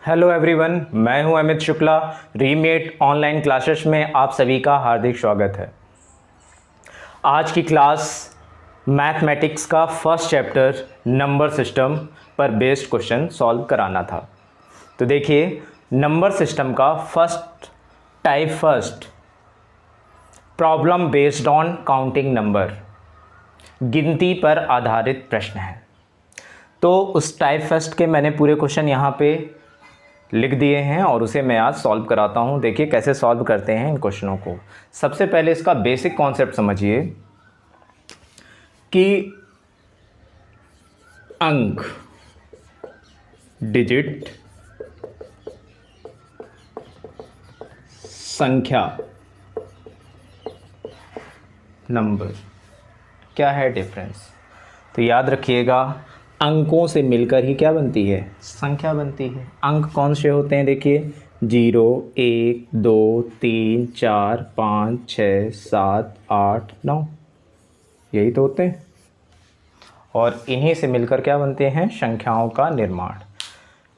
Hello everyone, मैं हूं Amit Shukla. रीमेट online classes में आप सभी का हार्दिक स्वागत है। आज की क्लास मैथमेटिक्स का फर्स्ट चैप्टर नंबर सिस्टम पर बेस्ड क्वेश्चन सॉल्व कराना था। तो देखिए, नंबर सिस्टम का first problem based on counting number, गिनती पर आधारित प्रश्न है। तो उस टाइप फर्स्ट के मैंने पूरे क्वेश्चन यहाँ पे लिख दिए हैं और उसे मैं आज सॉल्व कराता हूँ। देखिए कैसे सॉल्व करते हैं इन क्वेश्चनों को। सबसे पहले इसका बेसिक कॉन्सेप्ट समझिए कि अंक, डिजिट, संख्या, नंबर, क्या है डिफरेंस। तो याद रखिएगा, अंकों से मिलकर ही क्या बनती है, संख्या बनती है। अंक कौन से होते हैं, देखिए 0, 1, 2, 3, 4, 5, 6, 7, 8, 9, यही तो होते हैं। और इन्हीं से मिलकर क्या बनते हैं, संख्याओं का निर्माण।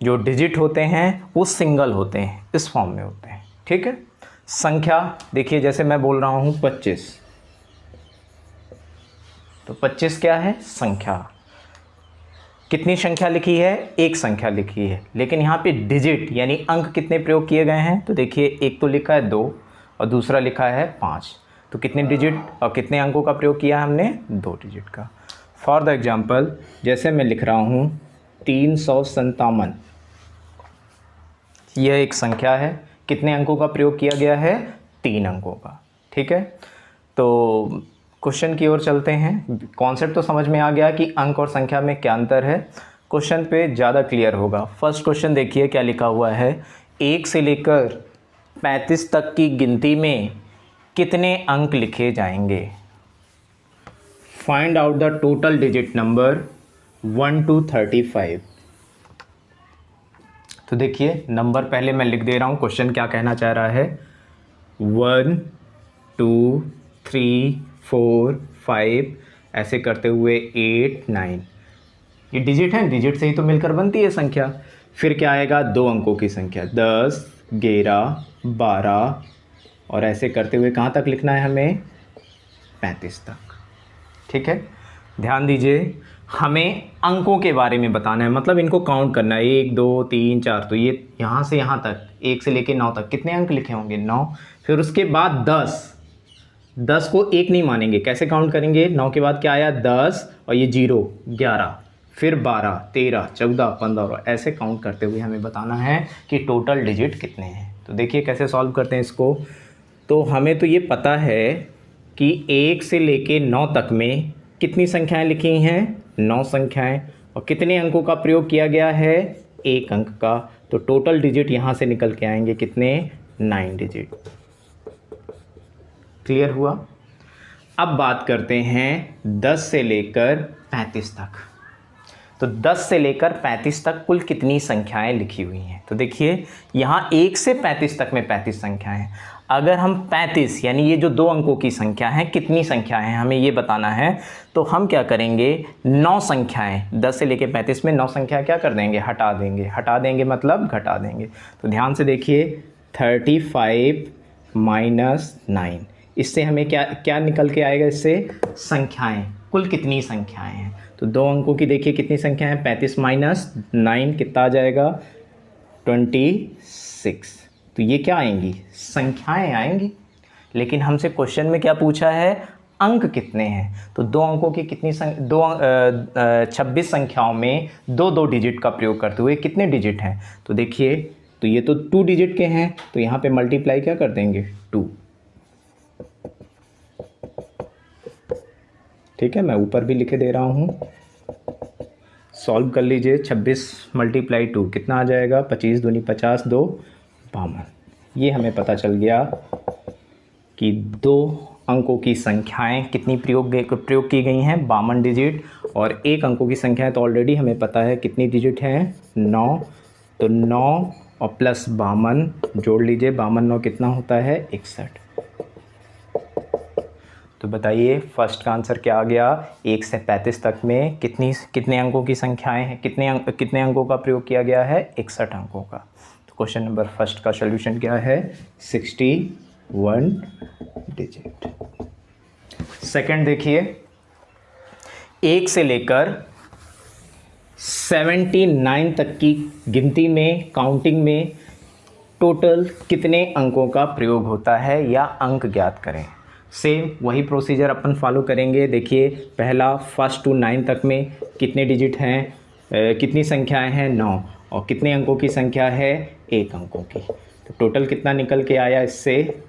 जो डिजिट होते हैं वो सिंगल होते हैं, इस फॉर्म में होते हैं। ठीक है। संख्या देखिए, जैसे मैं बोल रहा हूँ 25, तो 25 क्या है, संख्या। कितनी संख्या लिखी है, एक संख्या लिखी है। लेकिन यहाँ पे डिजिट यानी अंक कितने प्रयोग किए गए हैं, तो देखिए एक तो लिखा है 2 और दूसरा लिखा है 5। तो कितने डिजिट और कितने अंकों का प्रयोग किया हमने, 2 डिजिट का। फॉर द एग्जांपल, जैसे मैं लिख रहा हूँ 357, यह एक संख्या है। कितने अंकों का प्रयोग किया गया है, 3 अंकों का। ठीक है। तो क्वेश्चन की ओर चलते हैं। कॉन्सेप्ट तो समझ में आ गया कि अंक और संख्या में क्या अंतर है। क्वेश्चन पे ज़्यादा क्लियर होगा। फर्स्ट क्वेश्चन देखिए क्या लिखा हुआ है, 1 से लेकर 35 तक की गिनती में कितने अंक लिखे जाएंगे। Find out the total digit number 1 to 35। तो देखिए नंबर पहले मैं लिख दे रहा हूँ। क्वेश्चन क्या कहना चाह रहा है, 1, 2, 3, 4, 5, ऐसे करते हुए 8, 9, ये डिजिट है, डिजिट से ही तो मिलकर बनती है संख्या। फिर क्या आएगा, 2 अंकों की संख्या, 10, 11, 12, और ऐसे करते हुए कहाँ तक लिखना है हमें, 35 तक। ठीक है। ध्यान दीजिए, हमें अंकों के बारे में बताना है, मतलब इनको काउंट करना है, 1, 2, 3, 4। तो ये यहाँ से यहाँ तक, 1 से लेकर 9 तक कितने अंक लिखे होंगे, 9। फिर उसके बाद 10 को 1 नहीं मानेंगे, कैसे काउंट करेंगे, 9 के बाद क्या आया, 10 और ये 0, 11, फिर 12, 13, 14, 15, ऐसे काउंट करते हुए हमें बताना है कि टोटल डिजिट कितने हैं। तो देखिए कैसे सॉल्व करते हैं इसको। तो हमें तो ये पता है कि 1 से लेके 9 तक में कितनी संख्याएं लिखी हैं, 9 संख्याएं, और कितने अंकों का प्रयोग किया गया है, 1 अंक का। तो टोटल डिजिट यहाँ से निकल के आएंगे कितने, 9 डिजिट। क्लियर हुआ। अब बात करते हैं 10 से लेकर 35 तक। तो 10 से लेकर 35 तक कुल कितनी संख्याएं लिखी हुई हैं। तो देखिए यहाँ 1 से 35 तक में 35 संख्याएं हैं। अगर हम 35 यानी ये जो 2 अंकों की संख्या है, कितनी संख्या है हमें ये बताना है, तो हम क्या करेंगे, 9 संख्याएं, 10 से लेकर 35 में 9 संख्या क्या कर देंगे, हटा देंगे। हटा देंगे मतलब घटा देंगे। तो ध्यान से देखिए, 35 माइनस 9, इससे हमें क्या क्या निकल के आएगा, इससे संख्याएं, कुल कितनी संख्याएं हैं। तो 2 अंकों की देखिए कितनी संख्या है, 35 माइनस 9 कितना आ जाएगा, 26। तो ये क्या आएंगी, संख्याएं आएंगी। लेकिन हमसे क्वेश्चन में क्या पूछा है, अंक कितने हैं। तो 2 अंकों की कितनी 26 संख्याओं में 2 डिजिट का प्रयोग करते हुए कितने डिजिट हैं। तो देखिए, तो ये तो 2 डिजिट के हैं, तो यहाँ पे मल्टीप्लाई क्या कर देंगे, 2। ठीक है, मैं ऊपर भी लिखे दे रहा हूँ, सॉल्व कर लीजिए। 26 मल्टीप्लाई 2 कितना आ जाएगा, 25 दूनी 50, 2 52। ये हमें पता चल गया कि 2 अंकों की संख्याएं कितनी प्रयोग की गई हैं, 52 डिजिट। और 1 अंकों की संख्याएं तो ऑलरेडी हमें पता है कितनी डिजिट हैं, 9। तो 9 और प्लस 52 जोड़ लीजिए, 52 9 कितना होता है, 61। तो बताइए फर्स्ट का आंसर क्या आ गया, 1 से 35 तक में कितने अंकों की संख्याएं हैं, कितने अंकों का प्रयोग किया गया है, 61 अंकों का। तो क्वेश्चन नंबर फर्स्ट का सॉल्यूशन क्या है, 61 डिजिट। सेकंड देखिए, 1 से लेकर 79 तक की गिनती में, काउंटिंग में टोटल कितने अंकों का प्रयोग होता है या अंक ज्ञात करें। सेम वही प्रोसीजर अपन फॉलो करेंगे। देखिए पहला फर्स्ट टू 9 तक में कितने डिजिट हैं, कितनी संख्याएं हैं, 9, और कितने अंकों की संख्या है, 1 अंकों की। तो टोटल कितना निकल के आया इससे,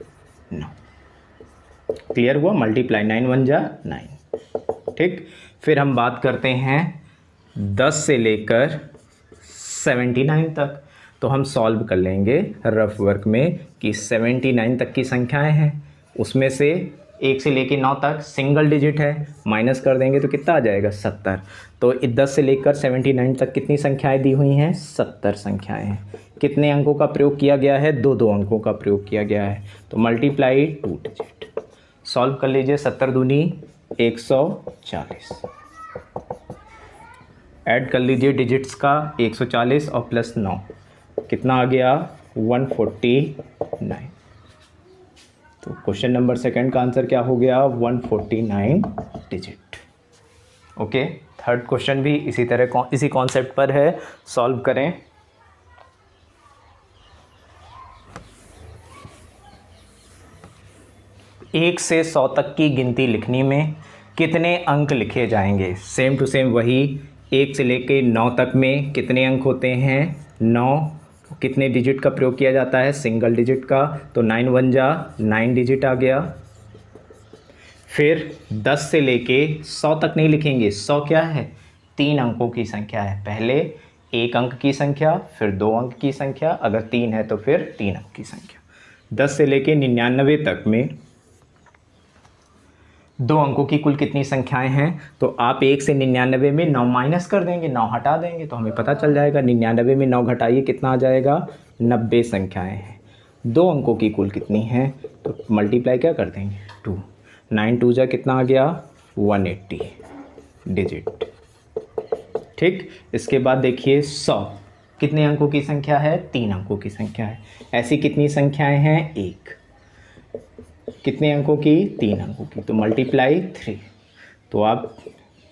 9। क्लियर हुआ, मल्टीप्लाई 9 1 जा 9। ठीक, फिर हम बात करते हैं 10 से लेकर 79 तक। तो हम सॉल्व कर लेंगे रफ वर्क में कि 79 तक की संख्याएं हैं, उसमें से 1 से लेकर 9 तक सिंगल डिजिट है, माइनस कर देंगे तो कितना आ जाएगा, 70। तो 10 से लेकर 79 तक कितनी संख्याएं दी हुई हैं, 70 संख्याएं हैं। कितने अंकों का प्रयोग किया गया है, 2 अंकों का प्रयोग किया गया है। तो मल्टीप्लाई 2 डिजिट। सॉल्व कर लीजिए, 70 दूनी 140। ऐड कर लीजिए डिजिट्स का 140 और प्लस 9, कितना आ गया, 149। तो क्वेश्चन नंबर सेकंड का आंसर क्या हो गया, 149 डिजिट। ओके, थर्ड क्वेश्चन भी इसी तरह इसी कॉन्सेप्ट पर है, सॉल्व करें। एक से 100 तक की गिनती लिखने में कितने अंक लिखे जाएंगे। सेम टू सेम वही, 1 से लेके 9 तक में कितने अंक होते हैं, 9। कितने डिजिट का प्रयोग किया जाता है, सिंगल डिजिट का। तो 9 1 जा 9 डिजिट आ गया। फिर 10 से लेके 100 तक नहीं लिखेंगे, 100 क्या है, 3 अंकों की संख्या है। पहले 1 अंक की संख्या, फिर 2 अंक की संख्या, अगर 3 है तो फिर 3 अंक की संख्या। 10 से लेके 99 तक में 2 अंकों की कुल कितनी संख्याएं हैं। तो आप 1 से 99 में 9 माइनस कर देंगे, 9 हटा देंगे तो हमें पता चल जाएगा। 99 में 9 घटाइए, कितना आ जाएगा, 90 संख्याएं हैं। 2 अंकों की कुल कितनी हैं, तो मल्टीप्लाई क्या कर देंगे, 2। 9 2 जा कितना आ गया, 180 डिजिट। ठीक, इसके बाद देखिए 100 कितने अंकों की संख्या है, 3 अंकों की संख्या है। ऐसी कितनी संख्याएं हैं, 1। कितने अंकों की, 3 अंकों की। तो मल्टीप्लाई 3। तो आप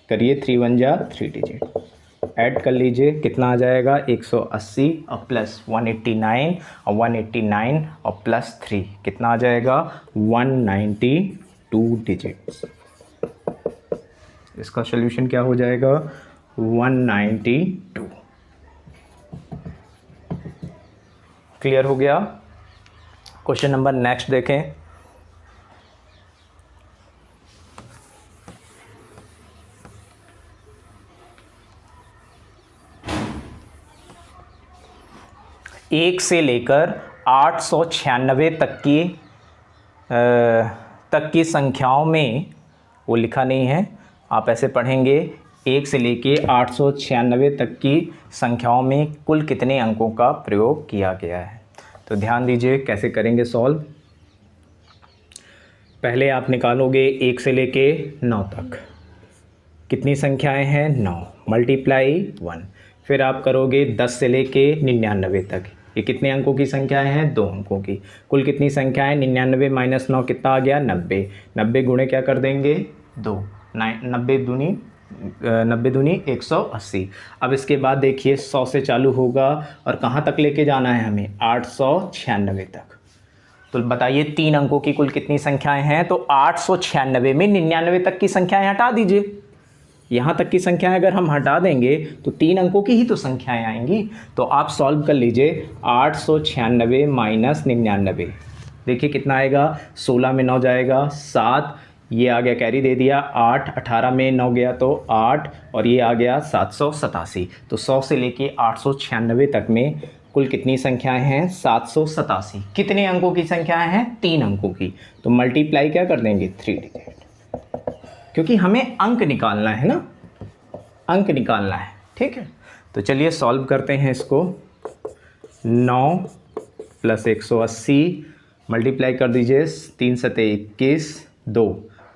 करिए 3 1 जा 3 डिजिट। ऐड कर लीजिए, कितना आ जाएगा, 180 और प्लस 189 और 189 और प्लस 3 कितना आ जाएगा, 192 डिजिट्स। इसका सॉल्यूशन क्या हो जाएगा, 192। क्लियर हो गया। क्वेश्चन नंबर नेक्स्ट देखें। एक से लेकर 896 तक की संख्याओं में, वो लिखा नहीं है, आप ऐसे पढ़ेंगे, 1 से लेके 896 तक की संख्याओं में कुल कितने अंकों का प्रयोग किया गया है। तो ध्यान दीजिए कैसे करेंगे सॉल्व। पहले आप निकालोगे 1 से लेके 9 तक कितनी संख्याएं हैं, 9, मल्टीप्लाई 1। फिर आप करोगे 10 से लेके 99 तक, ये कितने अंकों की संख्याएं हैं, 2 अंकों की। कुल कितनी संख्याएं, 99 माइनस 9 कितना आ गया, 90। 90 गुणे क्या कर देंगे, 2। 90 दूनी 180। अब इसके बाद देखिए 100 से चालू होगा और कहाँ तक लेके जाना है हमें, 896 तक। तो बताइए 3 अंकों की कुल कितनी संख्याएं हैं। तो 896 में 99 तक की संख्याएं हटा दीजिए। यहाँ तक की संख्याएं अगर हम हटा देंगे तो 3 अंकों की ही तो संख्याएं आएंगी। तो आप सॉल्व कर लीजिए, 896 माइनस 99, देखिए कितना आएगा, 16 में 9 जाएगा 7, ये आ गया कैरी दे दिया 8, 18 में 9 गया तो 8, और ये आ गया 787। तो 100 से लेके 896 तक में कुल कितनी संख्याएं हैं, 787। कितने अंकों की संख्याएं हैं, 3 अंकों की। तो मल्टीप्लाई क्या कर देंगे, 3 डिजिट, क्योंकि हमें अंक निकालना है ना, अंक निकालना है। ठीक है, तो चलिए सॉल्व करते हैं इसको। 9 प्लस 180 मल्टीप्लाई कर दीजिए, 3 सते 21, 2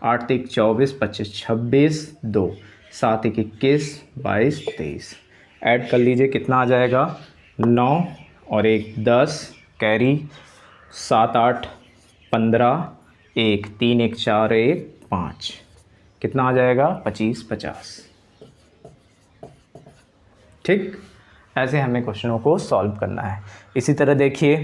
8 तिक 24, 25 26, 2 7 एक 21, 22 23। ऐड कर लीजिए कितना आ जाएगा 9 और 1 10 कैरी 7 8 15 1 3 1 4 1 5 कितना आ जाएगा 25 50। ठीक, ऐसे हमें क्वेश्चनों को सॉल्व करना है। इसी तरह देखिए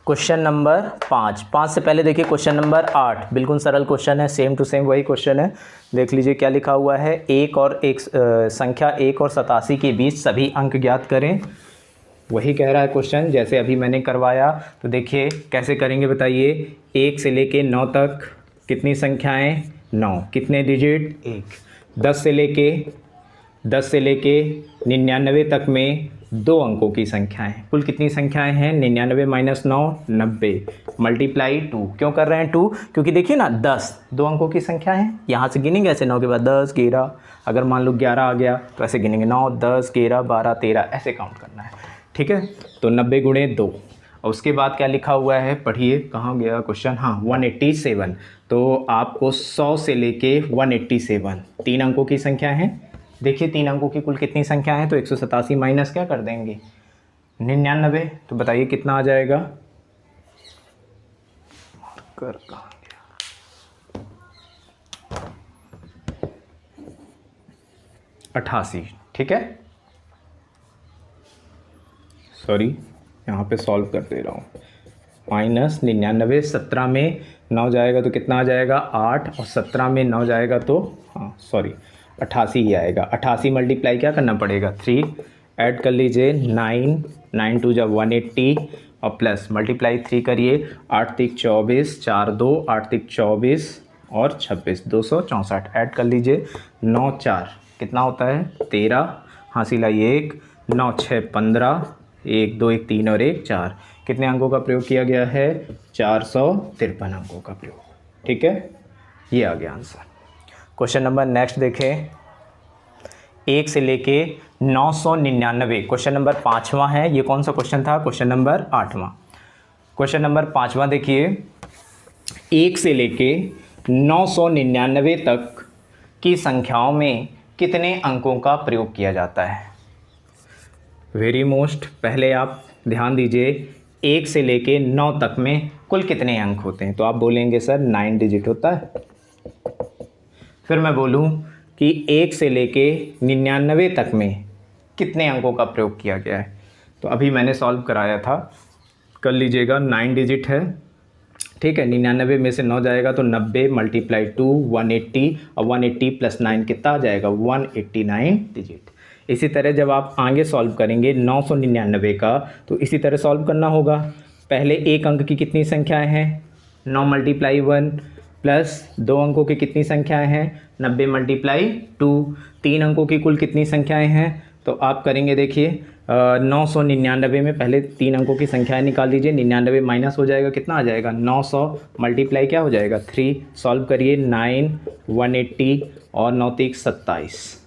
क्वेश्चन नंबर 5 से पहले देखिए क्वेश्चन नंबर 8 बिल्कुल सरल क्वेश्चन है, सेम टू सेम वही क्वेश्चन है। देख लीजिए क्या लिखा हुआ है, संख्या 1 और 87 के बीच सभी अंक ज्ञात करें। वही कह रहा है क्वेश्चन जैसे अभी मैंने करवाया। तो देखिए कैसे करेंगे बताइए। 1 से लेके 9 तक कितनी संख्याएं 9, कितने डिजिट 1। 10 से लेके 99 तक में 2 अंकों की संख्याएं, कुल कितनी संख्याएं हैं 99 माइनस 9 90 मल्टीप्लाई 2। क्यों कर रहे हैं 2, क्योंकि देखिए ना 10 2 अंकों की संख्या है। यहाँ से गिनेंगे ऐसे 9 के बाद 10 11, अगर मान लो 11 आ गया तो ऐसे गिनेंगे 9 10 11 12 13 ऐसे काउंट करना है। ठीक है, तो 90 गुणे 2 और उसके बाद क्या लिखा हुआ है पढ़िए, कहाँ गया क्वेश्चन, हाँ 187। तो आपको 100 से लेके 187 3 अंकों की संख्या है। देखिए 3 अंकों की कुल कितनी संख्या है, तो 187 माइनस क्या कर देंगे 99। तो बताइए कितना आ जाएगा, मार्कर कहाँ गया, 88। ठीक है, सॉरी यहाँ पे सॉल्व कर दे रहा हूँ। माइनस 99, 17 में 9 जाएगा तो कितना आ जाएगा 8, और 17 में 9 जाएगा तो हाँ सॉरी 88 ही आएगा। 88 मल्टीप्लाई क्या करना पड़ेगा 3, ऐड कर लीजिए 9 9 2 जब 180 और प्लस मल्टीप्लाई 3 करिए 8 तिक 24 4 2 8 तिक 24 और 26 264। ऐड कर लीजिए 9 4 कितना होता है 13, हासिल आई 1 9 6 15 1 2 1 3 और 1 4। कितने अंकों का प्रयोग किया गया है 453 अंकों का प्रयोग। ठीक है, ये आ गया आंसर। क्वेश्चन नंबर नेक्स्ट देखें, 1 से लेके 999, क्वेश्चन नंबर 5वां है। ये कौन सा क्वेश्चन था, क्वेश्चन नंबर 8वां। क्वेश्चन नंबर 5वां देखिए, 1 से लेके 999 तक की संख्याओं में कितने अंकों का प्रयोग किया जाता है। वेरी मोस्ट, पहले आप ध्यान दीजिए 1 से लेके 9 तक में कुल कितने अंक होते हैं। तो आप बोलेंगे सर 9 डिजिट होता है। फिर मैं बोलूं कि 1 से लेके 99 तक में कितने अंकों का प्रयोग किया गया है। तो अभी मैंने सॉल्व कराया था, कर लीजिएगा 9 डिजिट है। ठीक है, 99 में से 9 जाएगा तो 90 मल्टीप्लाई 2 180 और 180 प्लस 9 कितना आ जाएगा 189 डिजिट। इसी तरह जब आप आगे सॉल्व करेंगे 999 का, तो इसी तरह सॉल्व करना होगा। पहले एक अंक की कितनी संख्याएं हैं 9 मल्टीप्लाई 1 प्लस 2 अंकों की कितनी संख्याएं हैं 90 मल्टीप्लाई 2। 3 अंकों की कुल कितनी संख्याएं हैं, तो आप करेंगे देखिए 999 में पहले 3 अंकों की संख्याएं निकाल दीजिए। 99 माइनस हो जाएगा, कितना आ जाएगा 900 मल्टीप्लाई क्या हो जाएगा 3। सॉल्व करिए 9 180 और 9 3 27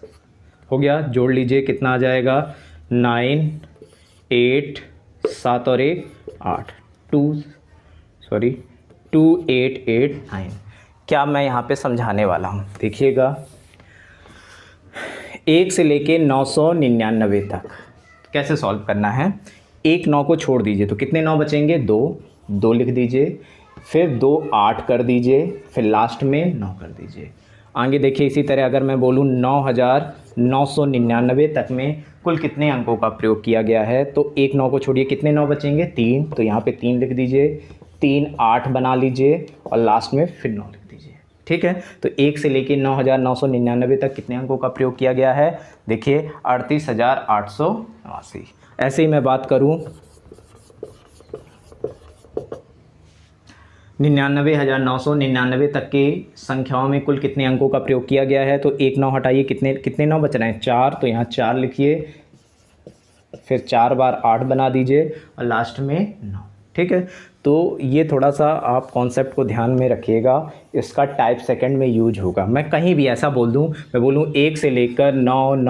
हो गया। जोड़ लीजिए कितना आ जाएगा 9 8 7 और 1 8 2889। क्या मैं यहाँ पे समझाने वाला हूँ, देखिएगा 1 से लेके 999 तक कैसे सॉल्व करना है। एक 9 को छोड़ दीजिए तो कितने 9 बचेंगे 2 लिख दीजिए, फिर 2 8 कर दीजिए, फिर लास्ट में 9 कर दीजिए। आगे देखिए इसी तरह अगर मैं बोलूँ 9999 तक में कुल कितने अंकों का प्रयोग किया गया है, तो एक 9 को छोड़िए कितने 9 बचेंगे 3, तो यहाँ पे 3 लिख दीजिए, 3 8 बना लीजिए और लास्ट में फिर 9 लिख दीजिए। ठीक है, तो 1 से लेके 9999 तक कितने अंकों का प्रयोग किया गया है, देखिए 38889। ऐसे ही मैं बात करूँ 99,999 तक की संख्याओं में कुल कितने अंकों का प्रयोग किया गया है, तो एक 9 हटाइए, कितने 9 बच रहे हैं 4, तो यहाँ 4 लिखिए, फिर 4 बार 8 बना दीजिए और लास्ट में 9। ठीक है, तो ये थोड़ा सा आप कॉन्सेप्ट को ध्यान में रखिएगा, इसका टाइप सेकंड में यूज होगा। मैं कहीं भी ऐसा बोल दूँ, मैं बोलूँ 1 से लेकर 9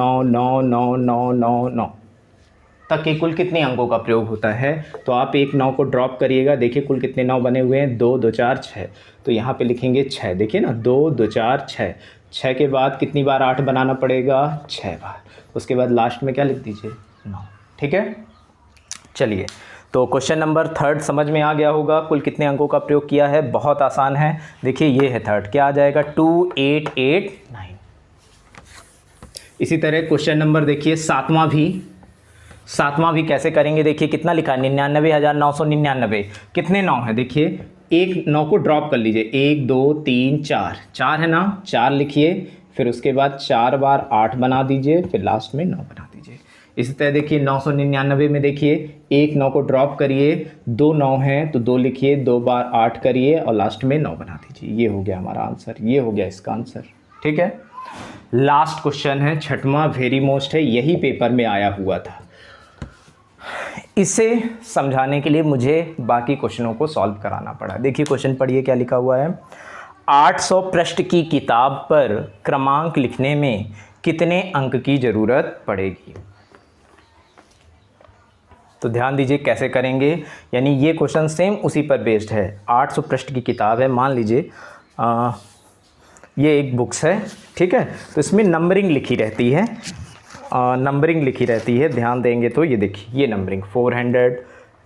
तक के कुल कितने अंकों का प्रयोग होता है, तो आप एक 9 को ड्रॉप करिएगा, देखिए कुल कितने 9 बने हुए हैं 2 2 4 6, तो तो यहाँ पे लिखेंगे 6। देखिए ना, 2 2 4 6, 6 के बाद कितनी बार 8 बनाना पड़ेगा, 6 बार। उसके बाद लास्ट में क्या लिख दीजिए, 9। ठीक है, चलिए तो क्वेश्चन नंबर 3 समझ में आ गया होगा। कुल कितने अंकों का प्रयोग किया है, बहुत आसान है। देखिए ये है 3, क्या आ जाएगा 2 8 8 9। इसी तरह क्वेश्चन नंबर देखिए 7वां भी कैसे करेंगे। देखिए कितना लिखा है, 99,999। कितने 9 है, देखिए एक 9 को ड्रॉप कर लीजिए, 1 2 3 4, 4 है ना, 4 लिखिए, फिर उसके बाद 4 बार 8 बना दीजिए, फिर लास्ट में 9 बना दीजिए। इसी तरह देखिए 999 में देखिए एक 9 को ड्रॉप करिए, 2 9 हैं तो 2 लिखिए, 2 बार 8 करिए और लास्ट में 9 बना दीजिए। ये हो गया हमारा आंसर, ये हो गया इसका आंसर। ठीक है, लास्ट क्वेश्चन है 6वां, वेरी मोस्ट है, यही पेपर में आया हुआ था। इसे समझाने के लिए मुझे बाकी क्वेश्चनों को सॉल्व कराना पड़ा। देखिए क्वेश्चन पढ़िए क्या लिखा हुआ है। 800 पृष्ठ की किताब पर क्रमांक लिखने में कितने अंक की ज़रूरत पड़ेगी। तो ध्यान दीजिए कैसे करेंगे, यानी ये क्वेश्चन सेम उसी पर बेस्ड है। 800 पृष्ठ की किताब है, मान लीजिए ये एक बुक्स है, ठीक है, तो इसमें नंबरिंग लिखी रहती है, ध्यान देंगे तो ये देखिए ये नंबरिंग 400,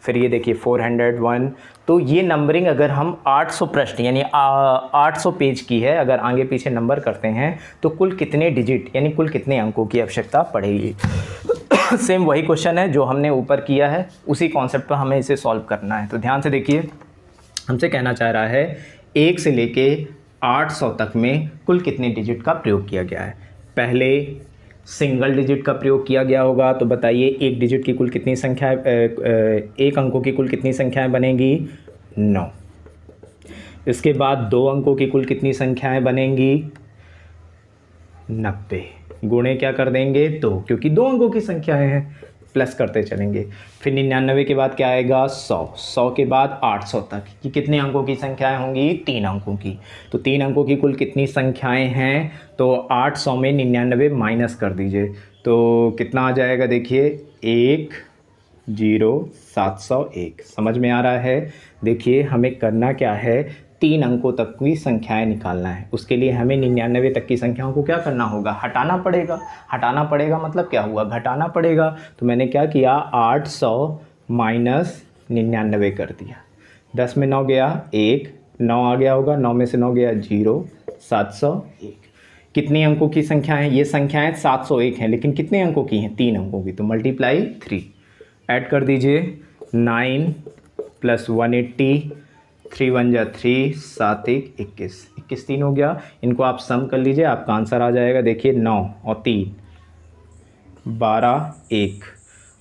फिर ये देखिए 401। तो ये नंबरिंग अगर हम 800 पृष्ठ यानी 800 पेज की है, अगर आगे पीछे नंबर करते हैं तो कुल कितने डिजिट यानी कुल कितने अंकों की आवश्यकता पड़ेगी। सेम वही क्वेश्चन है जो हमने ऊपर किया है, उसी कॉन्सेप्ट पर हमें इसे सॉल्व करना है। तो ध्यान से देखिए, हमसे कहना चाह रहा है 1 से लेके 800 तक में कुल कितने डिजिट का प्रयोग किया गया है। पहले सिंगल डिजिट का प्रयोग किया गया होगा, तो बताइए एक डिजिट की कुल कितनी संख्याएं, एक अंकों की कुल कितनी संख्याएं बनेंगी, 9। इसके बाद 2 अंकों की कुल कितनी संख्याएं बनेंगी, 90। गुणे क्या कर देंगे 2, क्योंकि 2 अंकों की संख्याएं हैं, प्लस करते चलेंगे। फिर 99 के बाद क्या आएगा 100, 100 के बाद 800 तक कि कितने अंकों की संख्याएं होंगी, 3 अंकों की। तो 3 अंकों की कुल कितनी संख्याएं हैं, तो 800 में 99 माइनस कर दीजिए, तो कितना आ जाएगा, देखिए 1 0 701। समझ में आ रहा है। देखिए हमें करना क्या है, 3 अंकों तक की संख्याएं निकालना है। उसके लिए हमें 99 तक की संख्याओं को क्या करना होगा, हटाना पड़ेगा। हटाना पड़ेगा मतलब क्या हुआ, घटाना पड़ेगा। तो मैंने क्या किया, 800 माइनस 99 कर दिया। 10 में 9 गया 1, 9 आ गया होगा, 9 में से 9 गया 0, 701। कितनी अंकों की संख्या है, ये संख्याएं 701 हैं, लेकिन कितने अंकों की हैं, 3 अंकों की। तो मल्टीप्लाई 3 ऐड कर दीजिए, 9 + 180, 3 1 जा 3, 7 1 21, 21 3 हो गया। इनको आप सम कर लीजिए, आपका आंसर आ जाएगा। देखिए 9 और 3 12, 1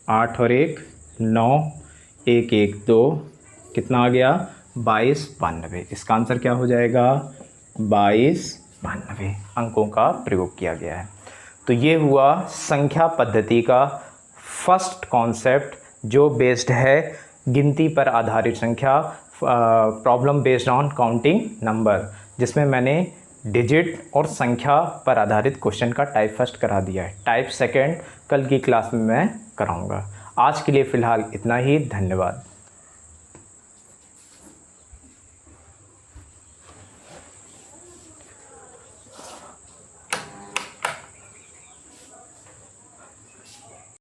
8 और 1 9, 1 1 2, कितना आ गया 22 92। इसका आंसर क्या हो जाएगा, 22 92 अंकों का प्रयोग किया गया है। तो ये हुआ संख्या पद्धति का फर्स्ट कॉन्सेप्ट जो बेस्ड है गिनती पर आधारित संख्या, problem based on counting number, जिसमें मैंने डिजिट और संख्या पर आधारित क्वेश्चन का टाइप फर्स्ट करा दिया है। टाइप सेकंड कल की क्लास में मैं कराऊंगा। आज के लिए फ़िलहाल इतना ही, धन्यवाद।